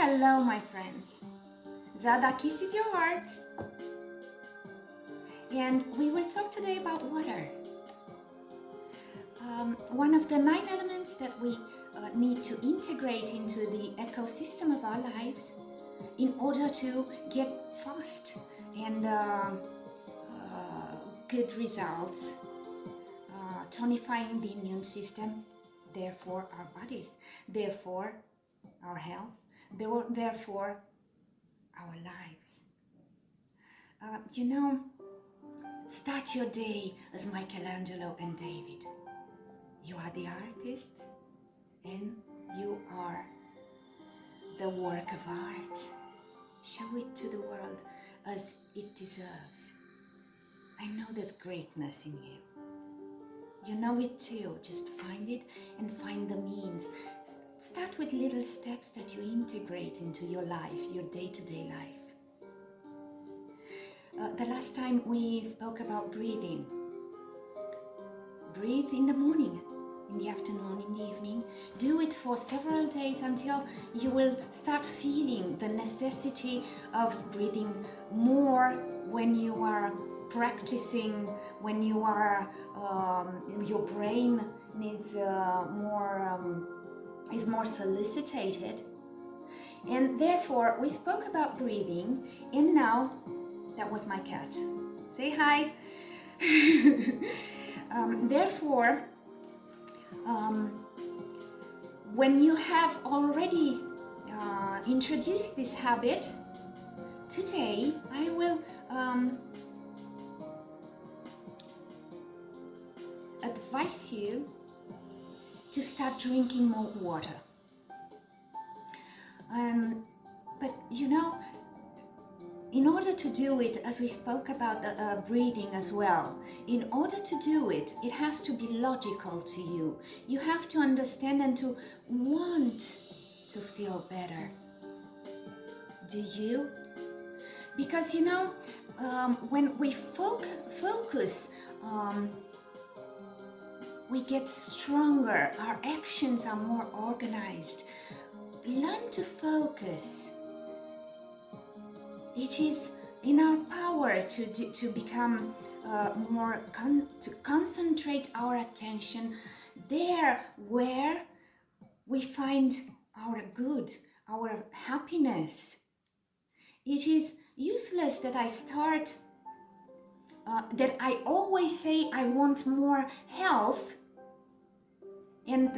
Hello, my friends. Zada kisses your heart. And we will talk today about water. One of the 9 elements that we need to integrate into the ecosystem of our lives in order to get fast and good results, tonifying the immune system, therefore our bodies, therefore our health, therefore our lives. Start your day as Michelangelo and David. You are the artist and you are the work of art. Show it to the world as it deserves. I know there's greatness in you. You know it too. Just find it and find the means. Start with little steps that you integrate into your life, your day-to-day life. The last time we spoke about breathing. Breathe in the morning, in the afternoon, in the evening. Do it for several days until you will start feeling the necessity of breathing more when you are practicing, when you are your brain needs is more solicited. And therefore we spoke about breathing, and now that was my cat. Say hi. Therefore, when you have already introduced this habit, today I will advise you to start drinking more water. But in order to do it, as we spoke about the breathing as well, in order to do it, it has to be logical to you. You have to understand and to want to feel better. Do you? Because when we focus, we get stronger, our actions are more organized. Learn to focus. It is in our power to become to concentrate our attention there where we find our good, our happiness. It is useless that that I always say I want more health and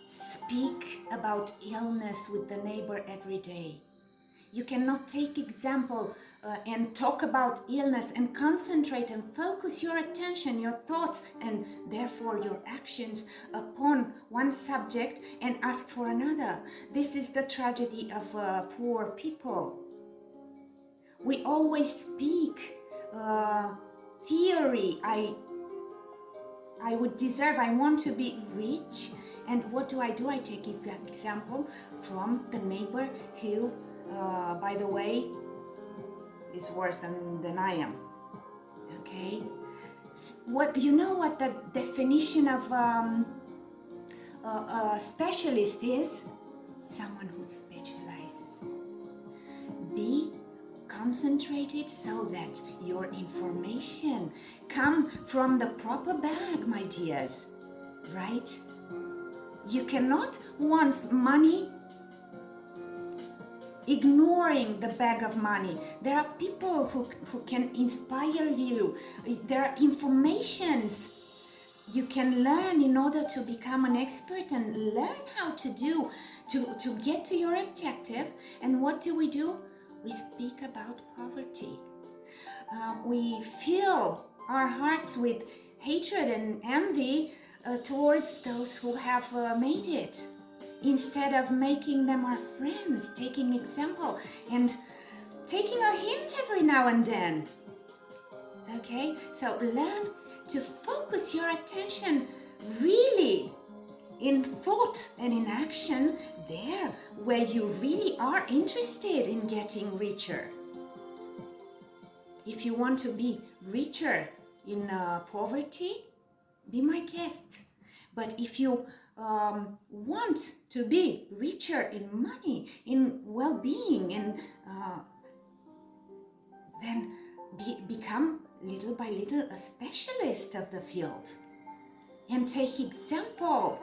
speak about illness with the neighbor every day. You cannot take example and talk about illness and concentrate and focus your attention, your thoughts, and therefore your actions upon one subject and ask for another. This is the tragedy of poor people. We always speak theory. I want to be rich. And what do? I take example from the neighbor who, by the way, is worse than I am. Okay? What the definition of a specialist is? Someone who specializes. Be concentrated so that your information come from the proper bag, my dears. Right? You cannot want money ignoring the bag of money. There are people who can inspire you. There are informations you can learn in order to become an expert and learn how to do to get to your objective. And what do? We speak about poverty. We fill our hearts with hatred and envy towards those who have made it, instead of making them our friends, taking example and taking a hint every now and then. Okay, so learn to focus your attention really in thought and in action there where you really are interested in getting richer. If you want to be richer in poverty, be my guest. But if you want to be richer in money, in well-being, and then become little by little a specialist of the field and take example,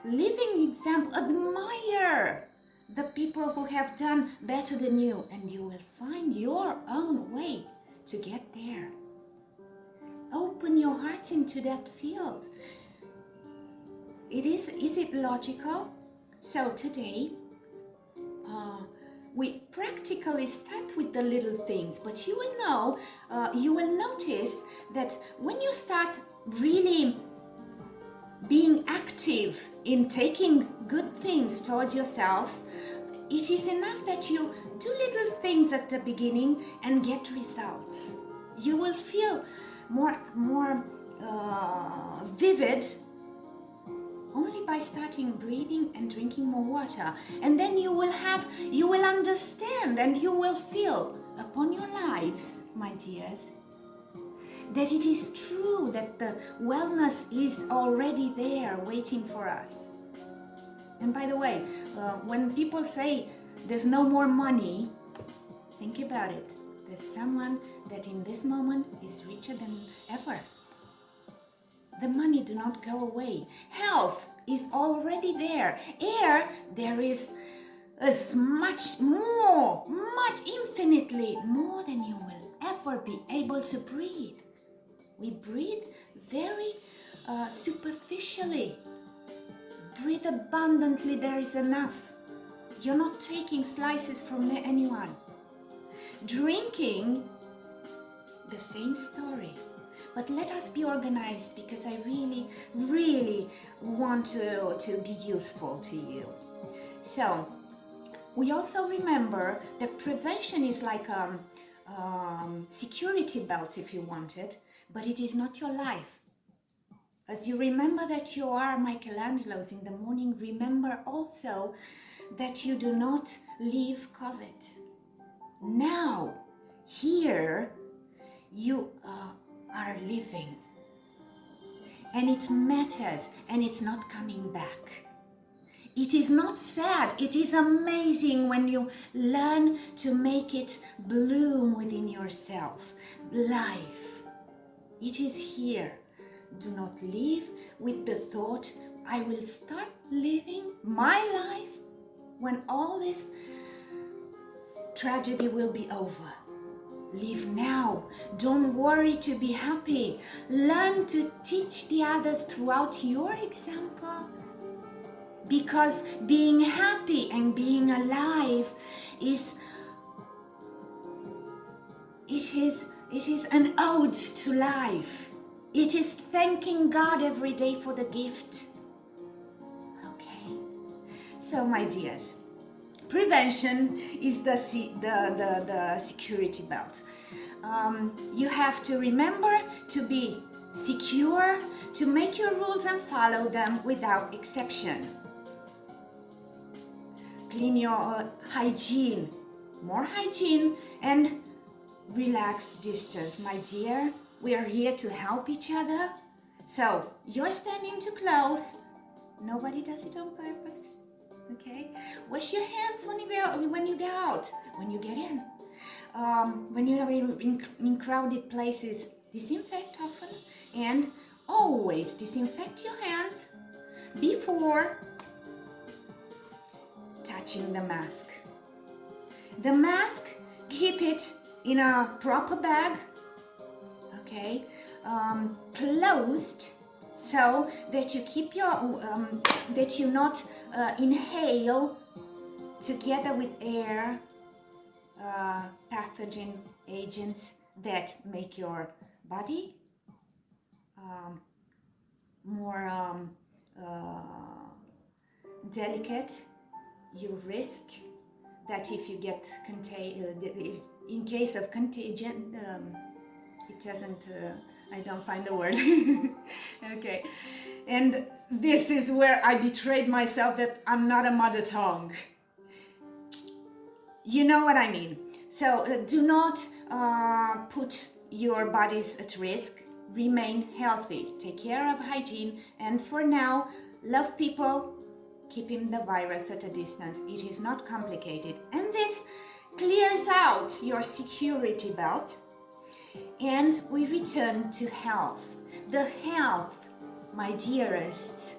living example, admire the people who have done better than you, and you will find your own way to get there. Open your hearts into that field. Is it logical? So today, we practically start with the little things, but you will notice that when you start really being active in taking good things towards yourself, it is enough that you do little things at the beginning and get results. You will feel more vivid only by starting breathing and drinking more water. And then you will understand and you will feel upon your lives, my dears, that it is true that the wellness is already there waiting for us. And by the way, when people say there's no more money, think about it. There's someone that in this moment is richer than ever. The money do not go away. Health is already there. Air, there is as much infinitely more than you will ever be able to breathe. We breathe very superficially. Breathe abundantly, there is enough. You're not taking slices from anyone. Drinking, the same story. But let us be organized, because I really, really want to be useful to you. So, we also remember that prevention is like a security belt, if you want it, but it is not your life. As you remember that you are Michelangelo's in the morning, remember also that you do not leave COVID. Now, here, you are living. And it matters, and it's not coming back. It is not sad, it is amazing when you learn to make it bloom within yourself. Life, it is here. Do not live with the thought, I will start living my life when all this tragedy will be over. Live now. Don't worry to be happy. Learn to teach the others throughout your example. Because being happy and being alive it is an ode to life. It is thanking God every day for the gift. Okay? So, my dears, prevention is the security belt. You have to remember to be secure, to make your rules and follow them without exception. Clean your hygiene, more hygiene, and relax distance. My dear, we are here to help each other. So, you're standing too close. Nobody does it on purpose. Okay? Wash your hands when you go out, when you get in. When you are in crowded places, disinfect often, and always disinfect your hands before touching the mask. The mask, keep it in a proper bag, okay, closed, so that you keep your that you not inhale together with air pathogen agents that make your body more delicate. You risk that if you get in case of contagion, it doesn't. I don't find the word. Okay, and this is where I betrayed myself that I'm not a mother tongue. You know what I mean. So do not put your bodies at risk. Remain healthy. Take care of hygiene. And for now, love people, keeping the virus at a distance. It is not complicated. And this clears out your security belt. And we return to health. The health, my dearest,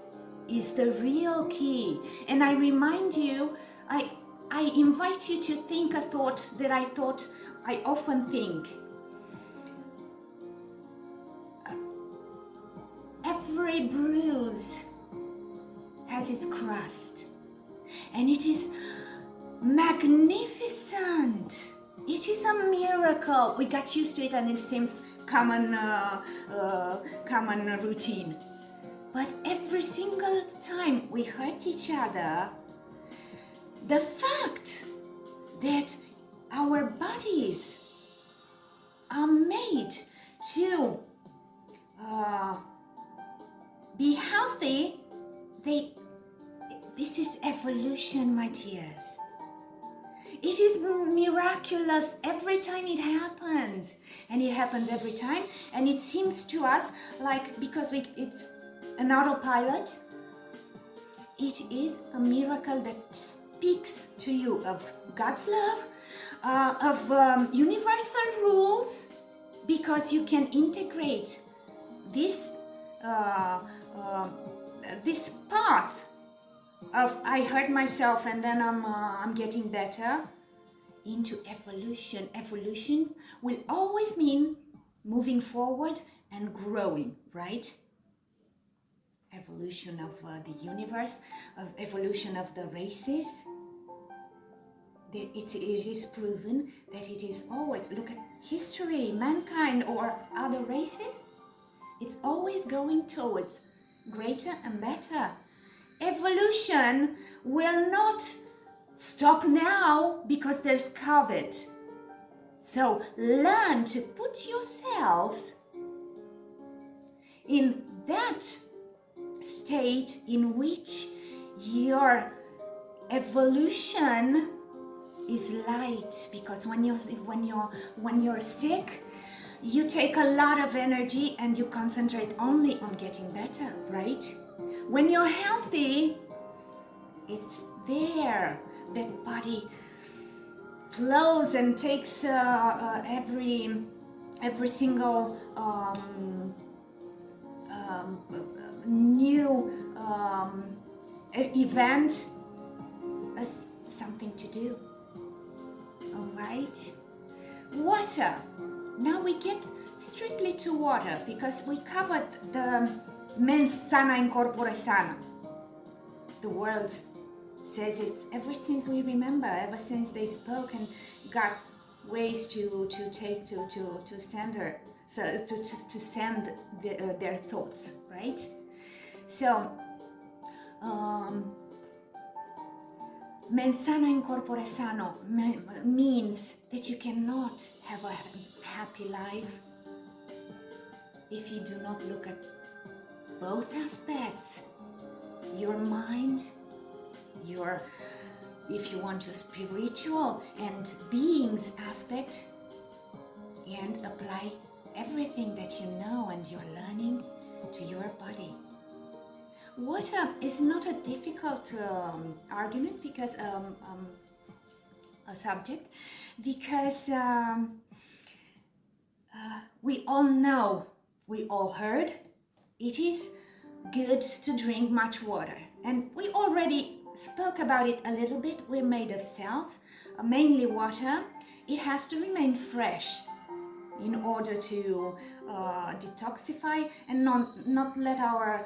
is the real key. And I remind you, I invite you to think a thought that I often think. Every bruise has its crust, and it is magnificent. It is a miracle. We got used to it, and it seems common routine. But every single time we hurt each other, the fact that our bodies are made to be healthy, this is evolution, my dears. It is miraculous every time it happens, and it happens every time, and it seems to us like, because it's an autopilot, it is a miracle that speaks to you of God's love, of universal rules, because you can integrate this this path of I hurt myself and then I'm getting better into evolution. Evolution will always mean moving forward and growing, right? Evolution of the universe, of evolution of the races. It is proven that it is always, look at history, mankind or other races, it's always going towards greater and better. Evolution will not stop now because there's COVID. So learn to put yourselves in that state in which your evolution is light, because when you're sick, you take a lot of energy and you concentrate only on getting better, right? When you're healthy, it's there. That body flows and takes every single new event as something to do. All right? Water. Now we get strictly to water because we covered the mens sana in corpore sano. The world says it ever since we remember, ever since they spoke and got ways to send their thoughts, right? So mens sana in corpore sano means that you cannot have a happy life if you do not look at both aspects, your mind, if you want, your spiritual and beings aspect, and apply everything that you know and you're learning to your body. Water is not a difficult argument because a subject, because we all know, we all heard, it is good to drink much water, and we already spoke about it a little bit. We're made of cells, mainly water. It has to remain fresh in order to detoxify and not let our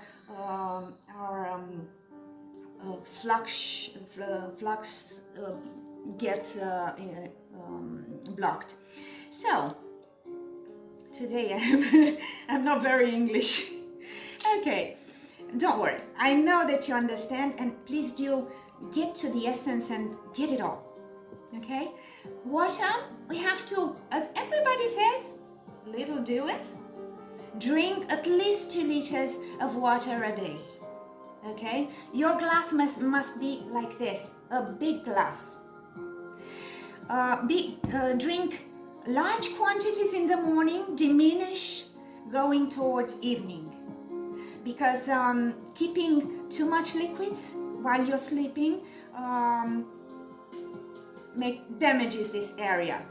flux get blocked. So today I'm not very English. Okay, don't worry. I know that you understand, and please do get to the essence and get it all. Okay? Water, we have to, as everybody says, little do it. Drink at least 2 liters of water a day. Okay? Your glass must be like this, a big glass. Drink large quantities in the morning, diminish going towards evening. because keeping too much liquids while you're sleeping damages this area.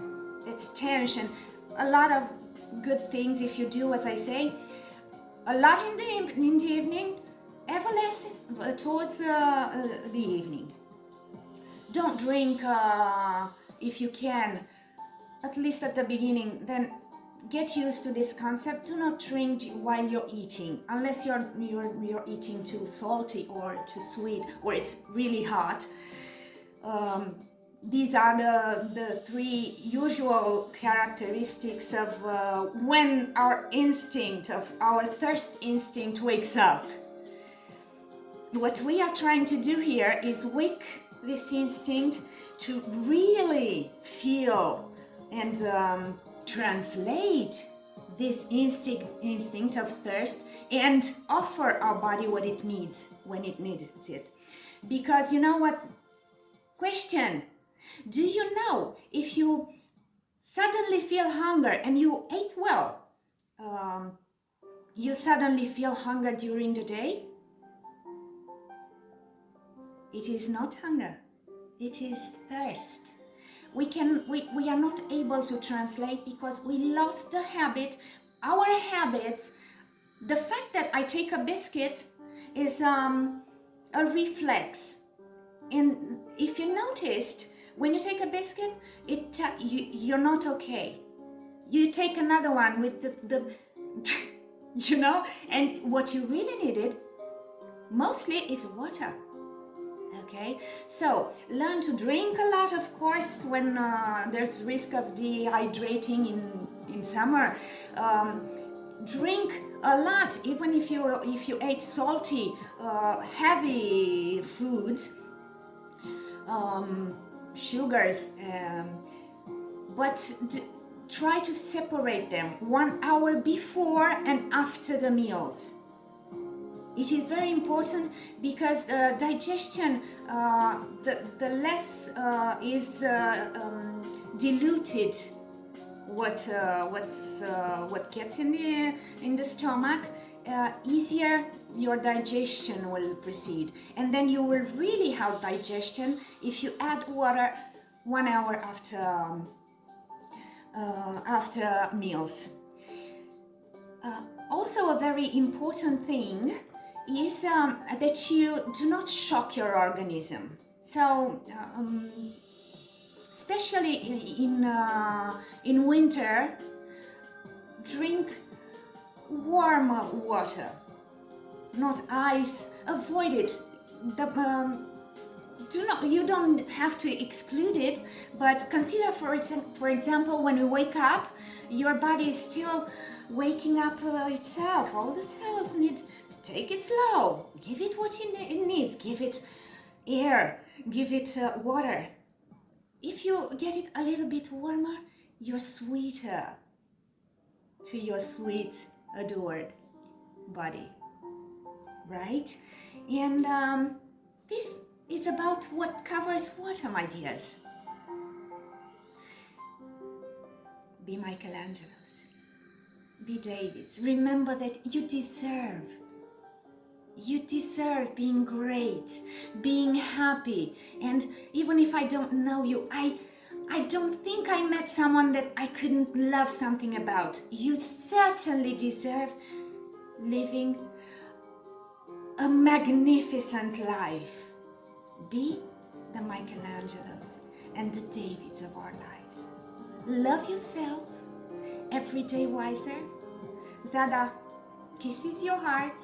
It's tension. A lot of good things if you do, as I say, a lot in the evening, ever less towards the evening. Don't drink if you can, at least at the beginning. Then get used to this concept. Do not drink while you're eating, unless you're eating too salty or too sweet, or it's really hot. These are the three usual characteristics of when our thirst instinct wakes up. What we are trying to do here is wake this instinct to really feel and translate this instinct of thirst and offer our body what it needs when it needs it. Because you know what? Question. Do you know if you suddenly feel hunger and you ate well, you suddenly feel hunger during the day? It is not hunger, it is thirst. We are not able to translate because we lost the habit, our habits. The fact that I take a biscuit is a reflex. And if you noticed, when you take a biscuit, you're not okay. You take another one with the you know, and what you really needed mostly is water. Okay, so learn to drink a lot, of course, when there's risk of dehydrating in summer. Drink a lot, even if you ate salty, heavy foods, sugars, but try to separate them 1 hour before and after the meals. It is very important because digestion, the less is diluted what gets in the stomach, easier your digestion will proceed, and then you will really have digestion if you add water 1 hour after meals. Also, a very important thing is that you do not shock your organism. So, especially in winter, drink warm water, not ice. Avoid it. You don't have to exclude it, but consider, for example, when you wake up, your body is still waking up itself. All the cells need to take it slow. Give it what it needs. Give it air. Give it water. If you get it a little bit warmer, you're sweeter to your sweet, adored body, right? And this is about what covers water, my dears. Be Michelangelos. Be Davids. Remember that you deserve being great, being happy. And even if I don't know you, I don't think I met someone that I couldn't love something about. You certainly deserve living a magnificent life. Be the Michelangelos and the Davids of our lives. Love yourself. Every day wiser. Zada kisses your heart.